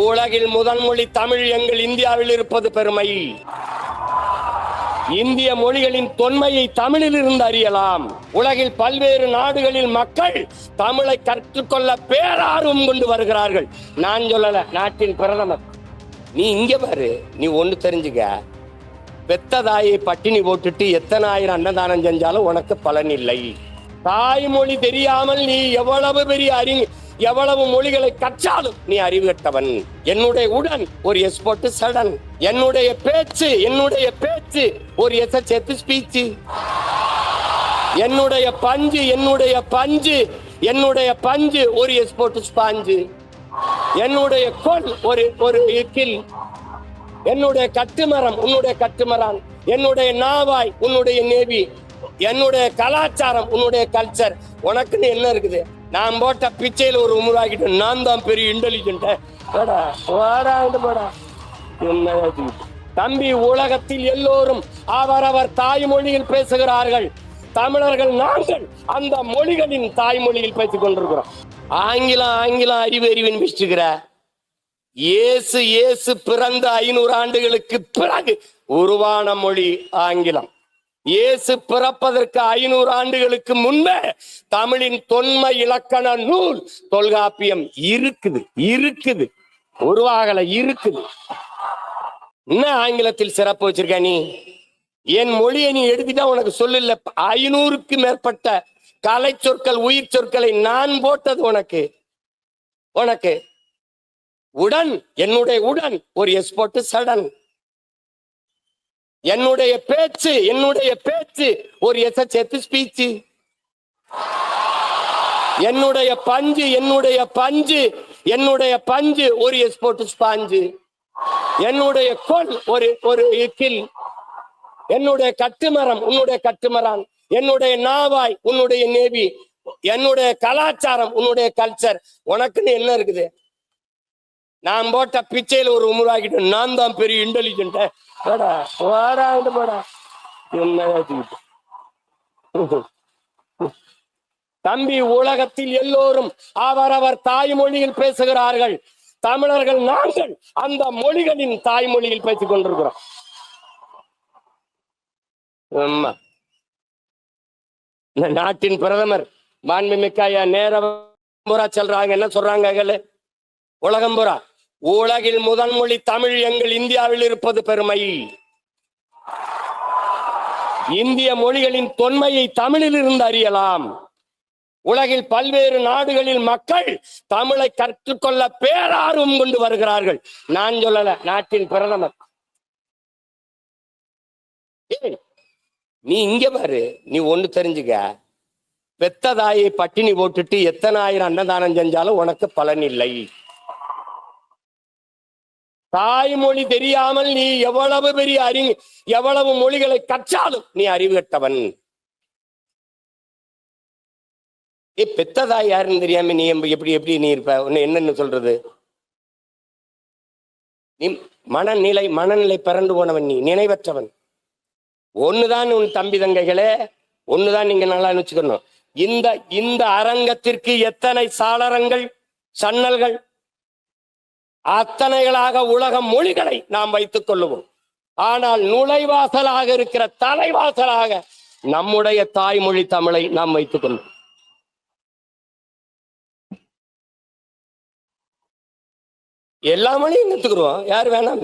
உலகில் முதன்மொழி தமிழ் எங்கள் இந்தியாவில் இருப்பது பெருமை. இந்திய மொழிகளின் தொன்மையை தமிழில் இருந்து அறியலாம். உலகில் பல்வேறு நாடுகளில் மக்கள் தமிழை கற்றுக்கொள்ள பேரார்வம் கொண்டு வருகிறார்கள். நான் சொல்லல, நாட்டின் பிரதமர். நீ இங்க பாரு, நீ ஒண்ணு தெரிஞ்சுக்க, பெத்த தாயை பட்டினி போட்டுட்டு எத்தனை ஆயிரம் அன்னதானம் செஞ்சாலும் உனக்கு பலன் இல்லை. தாய்மொழி தெரியாமல் நீ எவ்வளவு பெரிய எவ்வளவு மொழிகளை கற்றாலும் நீ அறிவுகட்டவன். என்னுடைய உடன் ஒரு எஸ்போர்ட் சடன், என்னுடைய பேச்சு ஒரு எஸ்எச் ஸ்பீச், என்னுடைய பஞ்சு ஒரு எஸ்போர்ட் ஸ்பாஞ்சு, என்னுடைய கொல் ஒரு கில், என்னுடைய கட்டுமரம் உன்னுடைய கட்டுமரான், என்னுடைய நாவாய் உன்னுடைய நேவி, என்னுடைய கலாச்சாரம் உன்னுடைய கல்ச்சர். உனக்குன்னு என்ன இருக்குது? நான் போட்ட பிச்சையில் ஒரு உருவாக்கிட்டு நான் தான் பெரிய இன்டெலிஜென்ட். தம்பி, உலகத்தில் எல்லோரும் அவரவர் தாய்மொழியில் பேசுகிறார்கள். தமிழர்கள் நாங்கள் அந்த மொழிகளின் தாய்மொழியில் பேசிக் கொண்டிருக்கிறோம். ஆங்கிலம் அறிவின் பேசிக்கிற இயேசு பிறந்த 500 ஆண்டுகளுக்கு பிறகு உருவான மொழி ஆங்கிலம். இயேசு பிறப்பதற்கு 500 ஆண்டுகளுக்கு முன்பே தமிழின் தொன்மை இலக்கண நூல் தொல்காப்பியம் இருக்குது, உருவாகல, இருக்குது. என்ன ஆங்கிலத்தில் சிறப்பு வச்சிருக்க நீ? என் மொழியை நீ எடுத்துட்டா உனக்கு சொல்லல. 500க்கு மேற்பட்ட கலை சொற்கள், உயிர் சொற்களை நான் போட்டது உனக்கு. என்னுடைய உடன் ஒரு எஸ்போர்ட் சடன், என்னுடைய பேச்சு ஒரு எஸ்எச் ஸ்பீச், என்னுடைய பஞ்சு ஒரு எஸ்போர்ட் ஸ்பாஞ்சு, என்னுடைய கொல் ஒரு கில், என்னுடைய கட்டுமரம் உன்னுடைய கட்டுமரான், என்னுடைய நாவாய் உன்னுடைய நேவி, என்னுடைய கலாச்சாரம் உன்னுடைய கல்ச்சர். உனக்குன்னு என்ன இருக்குது? நான் போட்ட பிச்சையில் ஒரு உருவாக்கிட்டு நான் தான் பெரிய இன்டெலிஜென்ட். தம்பி, உலகத்தில் எல்லோரும் அவரவர் தாய்மொழியில் பேசுகிறார்கள். தமிழர்கள் நாங்கள் அந்த மொழிகளின் தாய்மொழியில் பேசிக் கொண்டிருக்கிறோம். நாட்டின் பிரதமர் மாண்புமிக்க நேரா சொல்றாங்க. என்ன சொல்றாங்க? உலகம் புறா உலகில் முதன்மொழி தமிழ் எங்கள் இந்தியாவில் இருப்பது பெருமை. இந்திய மொழிகளின் தொன்மையை தமிழில் இருந்து அறியலாம். உலகில் பல்வேறு நாடுகளில் மக்கள் தமிழை கற்றுக்கொள்ள பேரார்வம் கொண்டு வருகிறார்கள். நான் சொல்லல, நாட்டின் பிரதமர். நீ இங்க பாரு, நீ ஒண்ணு தெரிஞ்சுக்க, பெத்த தாயை பட்டினி போட்டுட்டு எத்தனை ஆயிரம் அன்னதானம் செஞ்சாலும் உனக்கு பலன் இல்லை. தாய்மொழி தெரியாமல் நீ எவ்வளவு பெரிய எவ்வளவு மொழிகளை கற்றாலும் நீ அறிவுகட்டவன். பெத்த தாய் யாருன்னு தெரியாம நீ எப்படி நீ இருப்ப? என்னன்னு சொல்றது? நீ மனநிலை பிறண்டு போனவன், நீ நினைவற்றவன். ஒண்ணுதான் உன் தம்பி தங்கைகளே, ஒண்ணுதான் நீங்க நல்லா நினைச்சுக்கணும். இந்த அரங்கத்திற்கு எத்தனை சாளரங்கள், சன்னல்கள், அத்தனைகளாக உலக மொழிகளை நாம் வைத்துக் கொள்ளுவோம். ஆனால் நுழைவாசலாக இருக்கிற தலைவாசலாக நம்முடைய தாய்மொழி தமிழை நாம் வைத்துக் கொள்வோம். எல்லா மொழியும் கத்துக்குருவோம், யார் வேணாம்.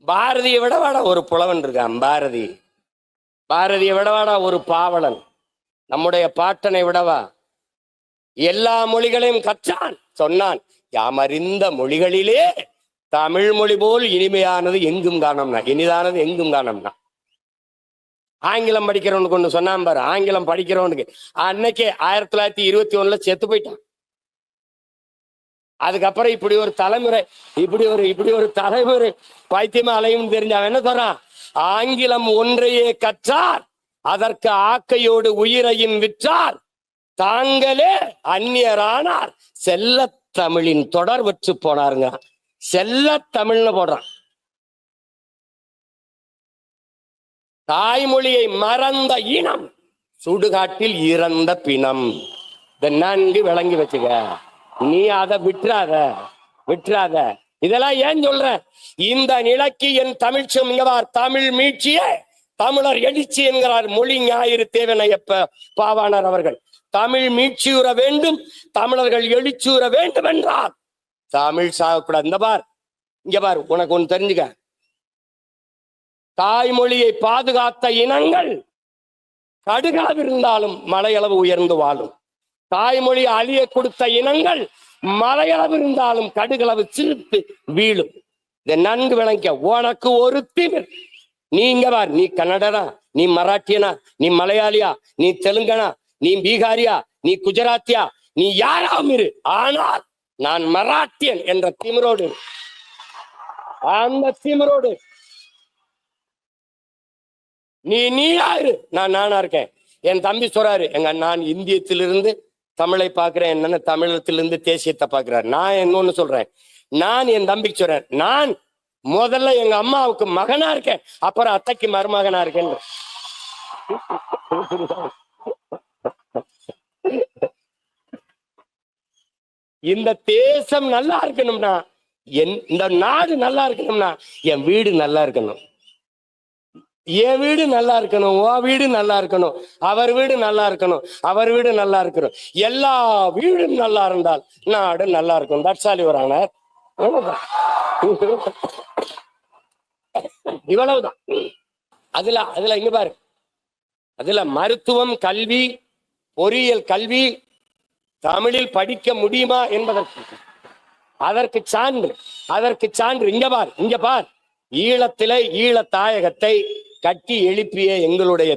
பாரதியை விடவாடா ஒரு புலவன் இருக்கான். பாரதியை விடவாடா ஒரு பாவலன். நம்முடைய பாட்டனை விடவா எல்லா மொழிகளையும் கற்றான், சொன்னான். யாமறிந்த மொழிகளிலே தமிழ் மொழி போல் இனிமையானது எங்கும் காணோம்னா, இனிதானது எங்கும் காணோம்னா. ஆங்கிலம் படிக்கிறவனுக்கு ஒண்ணு சொன்னான் பாரு. ஆங்கிலம் படிக்கிறவனுக்கு அன்னைக்கே 1921 செத்து போயிட்டான். அதுக்கப்புறம் இப்படி ஒரு தலைமுறை பைத்தியமா அலையும் தெரிஞ்ச அவன் என்ன சொல்றான்? ஆங்கிலம் ஒன்றையே கற்றார், அதற்கு ஆக்கையோடு உயிரையும் விற்றார், தாங்களே அந்நியரானார், செல்ல தமிழின் தொடர் வச்சு போனாருங்க. செல்ல தமிழ்னு போடுறான். தாய்மொழியை மறந்த இனம் சுடுகாட்டில் இறந்த பிணம். இதை நன்கு விளங்கி வச்சுக்க. நீ அதை விட்டுறாத. விட்டுறாத. இதெல்லாம் ஏன் சொல்றேன்? இந்த நிலைக்கு என் தமிழ்ச்சம் தமிழ் மீட்சியே தமிழர் எழுச்சி என்கிறார் மொழி ஞாயிறு தேவனையப்ப பாவாணர் அவர்கள். தமிழ் மீட்சியுற வேண்டும், தமிழர்கள் எழுச்சியுற வேண்டும் என்றால் தமிழ் சாகக்கூடாது. இந்த பார், இங்க பார், உனக்கு ஒண்ணு தெரிஞ்சுக்க. தாய்மொழியை பாதுகாத்த இனங்கள் கடுகாவிருந்தாலும் மலையளவு உயர்ந்து வாழும். தாய்மொழி அழிய கொடுத்த இனங்கள் மலையளவு இருந்தாலும் கடுகளவு சிரித்து வீழும். இதை நன்கு விளங்க. உனக்கு ஒரு திமிர். நீங்க பார், நீ கன்னடனா, நீ மராட்டியனா, நீ மலையாளியா, நீ தெலுங்கனா, நீ பீகாரியா, நீ குஜராத்தியா, நீ யாராவும் இரு, ஆனால் நான் மராட்டியன் என்ற திமிரோடு, அந்த திமிரோடு நீ யாரு, நான் நானா இருக்கேன். என் தம்பி சொல்றாரு, நான் இந்தியத்திலிருந்து தமிழை பார்க்கிறேன், என்னன்னு தமிழத்திலிருந்து தேசியத்தை பார்க்கிறார். நான் இன்னொன்னு சொல்றேன், நான் என் தம்பிக்கு சொல்றேன், நான் முதல்ல எங்க அம்மாவுக்கு மகனா இருக்கேன், அப்புறம் அத்தைக்கு மருமகனா இருக்கேன். இந்த தேசம் நல்லா இருக்கணும்னா, இந்த நாடு நல்லா இருக்கணும்னா என் வீடு நல்லா இருக்கணும், என் வீடு நல்லா இருக்கணும், உன் வீடு நல்லா இருக்கணும், அவர் வீடு நல்லா இருக்கணும், அவர் வீடு நல்லா இருக்கணும். எல்லா வீடும் நல்லா இருந்தால் நாடு நல்லா இருக்கும். தட்சாலி வரான இவ்வளவுதான். அதுல இங்க பாரு, அதுல மருத்துவம், கல்வி, பொறியியல் கல்வி தமிழில் படிக்க முடியுமா என்பதற்கு அதற்கு சான்று இங்க பார். ஈழத்திலே ஈழ தாயகத்தை கட்டி எழுப்பிய எங்களுடைய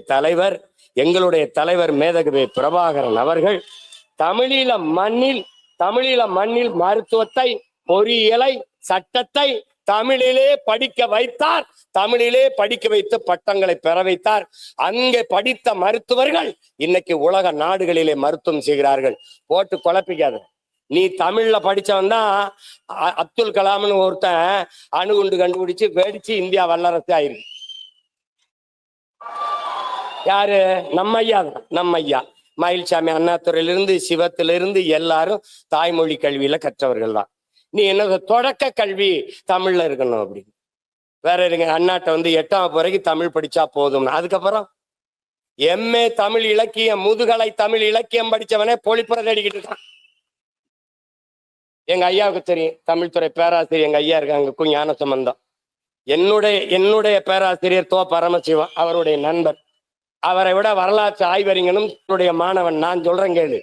தலைவர் மேதகவி பிரபாகரன் அவர்கள் தமிழீழ மண்ணில் மருத்துவத்தை, பொறியியலை, சட்டத்தை தமிழிலே படிக்க வைத்தார். தமிழிலே படிக்க வைத்து பட்டங்களை பெற வைத்தார். அங்கே படித்த மருத்துவர்கள் இன்னைக்கு உலக நாடுகளிலே மருத்துவம் செய்கிறார்கள். போட்டு குழப்பிக்காத. நீ தமிழ்ல படிச்சவன் தான் அப்துல் கலாம்னு ஒருத்தன் அணுகுண்டு கண்டுபிடிச்சு வெடிச்சு இந்தியா வல்லரசு ஆயிருக்கு. யாரு? நம்ம ஐயா மயில்சாமி அண்ணாதுறையிலிருந்து சிவத்திலிருந்து எல்லாரும் தாய்மொழி கல்வியில கற்றவர்கள் தான். நீ என்ன தொடக்க கல்வி தமிழ்ல இருக்கணும் அப்படின்னு வேற இருங்க. அண்ணாட்ட 8ஆம் வரைக்கும் தமிழ் படிச்சா போதும். அதுக்கப்புறம் எம்ஏ தமிழ் இலக்கியம், முதுகலை தமிழ் இலக்கியம் படிச்சவனே பொழிப்புற தேடிக்கிட்டு இருக்கான். எங்க ஐயாவுக்கு தெரியும், தமிழ்துறை பேராசிரியர் எங்க ஐயா இருக்காங்க, ஞான சம்பந்தம். என்னுடைய பேராசிரியர் தோ பரமசிவம், அவருடைய நண்பர். அவரை விட வரலாற்று ஆய்வறிஞனும் என்னுடைய மாணவன். நான் சொல்றேன் கேளு,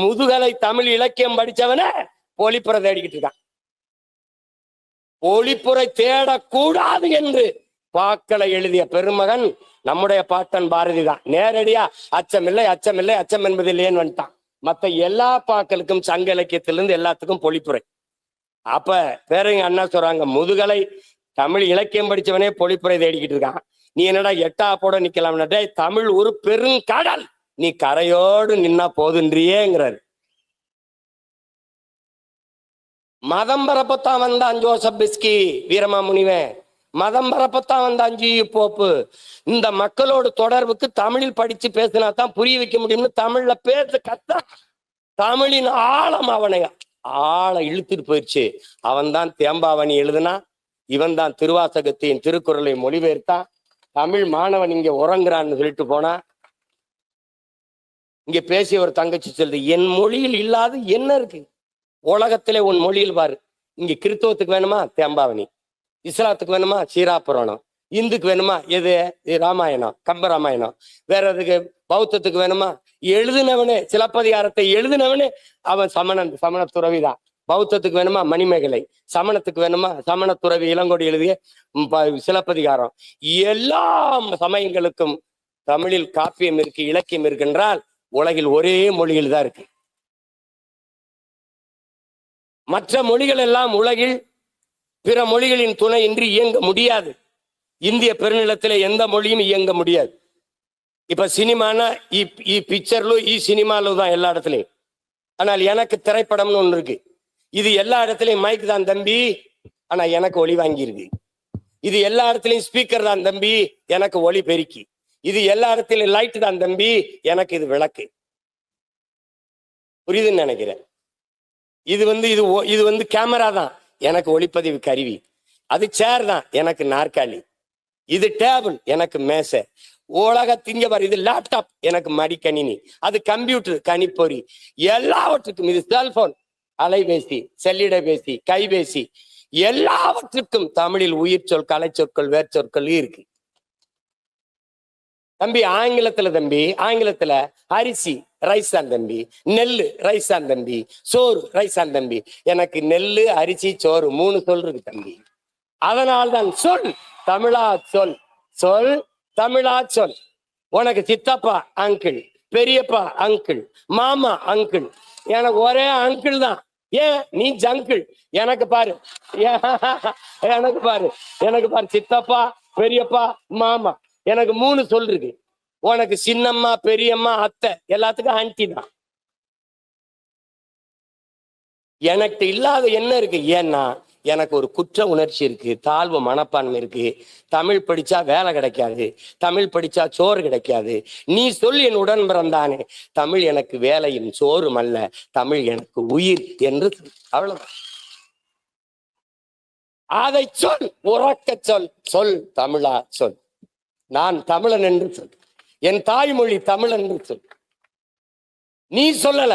முதுகலை தமிழ் இலக்கியம் படிச்சவனே பொழிப்புற தேடிக்கிட்டு இருக்கான். பொழிப்புரை தேடக்கூடாது என்று பாக்களை எழுதிய பெருமகன் நம்முடைய பாட்டன் பாரதி தான். நேரடியா அச்சமில்லை அச்சம் என்பதில்லையேன்னு வந்துட்டான். மற்ற எல்லா பாக்களுக்கும் சங்க இலக்கியத்திலிருந்து எல்லாத்துக்கும் பொழிப்புரை. அப்ப பேரங்க அண்ணா சொல்றாங்க, முதுகலை தமிழ் இலக்கியம் படிச்சவனே பொழிப்புரை தேடிக்கிட்டு இருக்கான். நீ என்னடா 8ஆப்போட நிக்கலாம்னா, தமிழ் ஒரு பெருங்கடல், நீ கரையோடு நின்னா போதுன்றியேங்கிறாரு. மதம் பரப்பத்தான் வந்தான் ஜோசப் பிஸ்கி வீரமாமுனிவன், மதம் பரப்பத்தான் வந்தான் ஜி போப்பு. இந்த மக்களோட தொடர்புக்கு தமிழில் படிச்சு பேசினா தான் புரிய வைக்க முடியும்னு தமிழ்ல கத்த தமிழின் ஆழம் அவனை இழுத்துட்டு போயிடுச்சு. அவன் தான் தேம்பாவணி எழுதுனா, இவன் தான் திருவாசகத்தின் திருக்குறளை மொழிபெயர்த்தான். தமிழ் மாணவன் இங்க உறங்குறான்னு சொல்லிட்டு போனா, இங்க பேசிய ஒரு தங்கச்சி சொல்லுது, என் மொழியில் இல்லாத என்ன இருக்கு உலகத்திலே, உன் மொழியில் பாரு. இங்க கிறிஸ்தவத்துக்கு வேணுமா தேம்பாவணி, இஸ்லாத்துக்கு வேணுமா சீராபுராணம், இந்துக்கு வேணுமா எது ராமாயணம் கம்பராமாயணம், வேற எதுக்கு பௌத்தத்துக்கு வேணுமா எழுதினவனே சிலப்பதிகாரத்தை எழுதினவனே அவன் சமண துறவிதான். பௌத்தத்துக்கு வேணுமா மணிமேகலை, சமணத்துக்கு வேணுமா சமண துறவி இளங்கோடி எழுதிய சிலப்பதிகாரம். எல்லா சமயங்களுக்கும் தமிழில் காப்பியம் இருக்கு, இலக்கியம் இருக்குன்றால் உலகில் ஒரே மொழியில் தான் இருக்கு. மற்ற மொழிகள் எல்லாம் உலகில் பிற மொழிகளின் துணை இன்றி இயங்க முடியாது. இந்திய பெருநிலத்திலே எந்த மொழியும் இயங்க முடியாது. இப்ப சினிமானா பிக்சர்லு சினிமாலு தான் எல்லா இடத்துலையும். ஆனால் எனக்கு திரைப்படம்னு ஒண்ணு இருக்கு. இது எல்லா இடத்துலையும் மைக் தான் தம்பி, ஆனா எனக்கு ஒளி வாங்கியிருக்கு. இது எல்லா இடத்துலையும் ஸ்பீக்கர் தான் தம்பி, எனக்கு ஒளி பெருக்கி. இது எல்லா இடத்துலையும் லைட் தான் தம்பி, எனக்கு இது விளக்கு. புரியுதுன்னு நினைக்கிறேன். இது கேமரா தான், எனக்கு ஒளிப்பதிவு கருவி. அது சேர் தான், எனக்கு நாற்காலி. இது டேபிள், எனக்கு மேசை. உலகத்திங்க பாரு, இது லேப்டாப், எனக்கு மடிக்கணினி. அது கம்ப்யூட்டர், கணிப்பொறி. எல்லாவற்றுக்கும் இது செல்போன், அலைபேசி, செல்லிடபேசி, கைபேசி, எல்லாவற்றுக்கும் தமிழில் உயிர் சொல், கலை சொற்கள், வேர்ச்சொற்கள் இருக்கு தம்பி. ஆங்கிலத்துல அரிசி ரைஸான் தம்பி, நெல்லு ரைஸான் தம்பி, சோறு ரைஸான் தம்பி. எனக்கு நெல்லு, அரிசி, சோறு 3 சொல் இருக்கு தம்பி. அதனால்தான் சொல் தமிழா சொல், சொல் தமிழா சொல். உனக்கு சித்தப்பா அங்கிள், பெரியப்பா அங்கிள், மாமா அங்கிள். எனக்கு ஒரே அங்கிள் தான். ஏன் நீ ஜங்கிள்? எனக்கு பாரு சித்தப்பா, பெரியப்பா, மாமா. எனக்கு 3 சொல் இருக்கு. உனக்கு சின்னம்மா, பெரியம்மா, அத்தை, எல்லாத்துக்கும் ஆன்டி தான். எனக்கு இல்லாத என்ன இருக்கு? ஏன்னா எனக்கு ஒரு குற்ற உணர்ச்சி இருக்கு, தாழ்வு மனப்பான்மை இருக்கு. தமிழ் படிச்சா வேலை கிடைக்காது, தமிழ் படிச்சா சோறு கிடைக்காது. நீ சொல் என் உடன் பிறந்தானே, தமிழ் எனக்கு வேலையும் சோறும் அல்ல, தமிழ் எனக்கு உயிர் என்று. அவ்வளவுதான். அதை சொல், உறக்க சொல், சொல் தமிழா சொல். நான் தமிழன் என்று சொல், என் தாய்மொழி தமிழ் என்று சொல். நீ சொல்லல.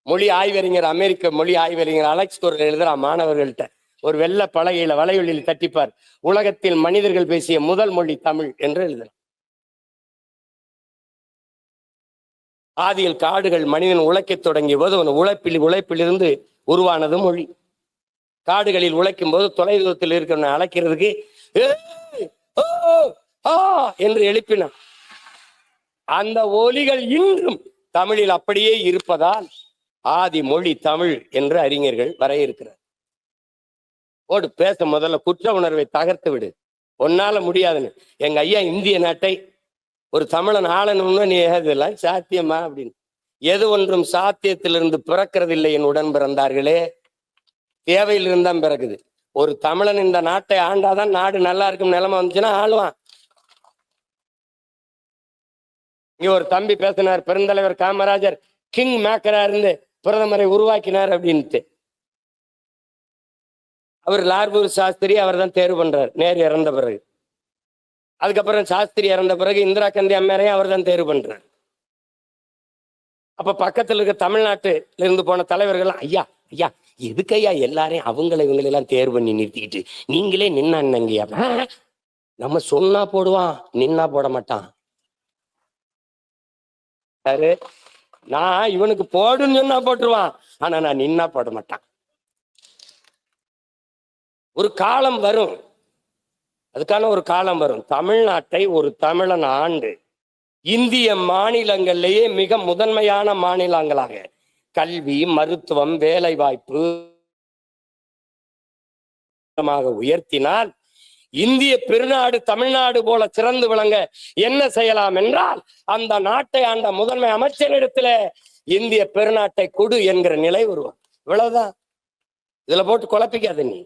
மொழி ஆய்வறிஞர், அமெரிக்க மொழி ஆய்வறிஞர் அலெக்ஸ் கோர் எழுதுறா மாணவர்கள்ட்ட, ஒரு வெள்ள பலகையில வலையொலியில் தட்டிப்பார், உலகத்தில் மனிதர்கள் பேசிய முதல் மொழி தமிழ் என்று எழுதுறார். ஆதியில் காடுகள் மனிதன் உழைக்கத் தொடங்கிய போது உழைப்பிலிருந்து உருவானது மொழி. காடுகளில் உழைக்கும் போது தொலைதூரத்தில் இருக்கிற அழைக்கிறதுக்கு என்று எழுப்பினான். அந்த ஒலிகள் இன்றும் தமிழில் அப்படியே இருப்பதால் ஆதி மொழி தமிழ் என்று அறிஞர்கள் வரையறுக்கிறார். ஓடு பேச முதல்ல குற்ற உணர்வை தகர்த்து விடு, ஒன்னால முடியாதுன்னு. எங்க ஐயா இந்திய நாட்டை ஒரு தமிழன் ஆளணும்னு நீ இதெல்லாம் சாத்தியமா அப்படின்னு. எது ஒன்றும் சாத்தியத்திலிருந்து பிறக்கிறதில்லை என் உடன் பிறந்தார்களே, தேவையிலிருந்து தான் பிறகுது. ஒரு தமிழன் இந்த நாட்டை ஆண்டாதான் நாடு நல்லா இருக்கும் நிலைமை வந்துச்சுன்னா ஆளுவான். இங்க ஒரு தம்பி பேசினார், பெருந்தலைவர் காமராஜர் கிங் மேக்கரா இருந்து பிரதமரை உருவாக்கினார் அப்படின்ட்டு. அவர் லார்பூர் சாஸ்திரி அவர் தான் தேர்வு பண்றார், நேரு இறந்த பிறகு. அதுக்கப்புறம் சாஸ்திரி இறந்த பிறகு இந்திரா காந்தி அம்மையாரையும் அவர் தான் தேர்வு பண்றார். அப்ப பக்கத்துல இருக்க தமிழ்நாட்டுல இருந்து போன தலைவர்கள், ஐயா ஐயா எதுக்கு ஐயா எல்லாரையும் இவங்களெல்லாம் தேர்வு பண்ணி நிறுத்திக்கிட்டு நீங்களே நின்னாங்கய்யா? நம்ம சொன்னா போடுவான், நின்னா போட மாட்டான். சரி, நான் இவனுக்கு போடுன்னு சொன்னா போட்டுருவான், ஆனா நான் நின்னா போட மாட்டான். ஒரு காலம் வரும், அதுக்கான ஒரு காலம் வரும். தமிழ்நாட்டை ஒரு தமிழன் ஆண்டு இந்திய மாநிலங்களிலேயே மிக முதன்மையான மாநிலங்களாக கல்வி, மருத்துவம், வேலை வாய்ப்பு உயர்த்தினால் இந்திய பெருநாடு தமிழ்நாடு போல சிறந்து விளங்க என்ன செய்யலாம் என்றால், அந்த நாட்டை ஆண்ட முதன்மை அமைச்சரிடத்துல இந்திய பெருநாட்டை கொடு என்கிற நிலை உருவம். இவ்வளவுதான். இதுல போட்டு குழப்பிக்காத நீ.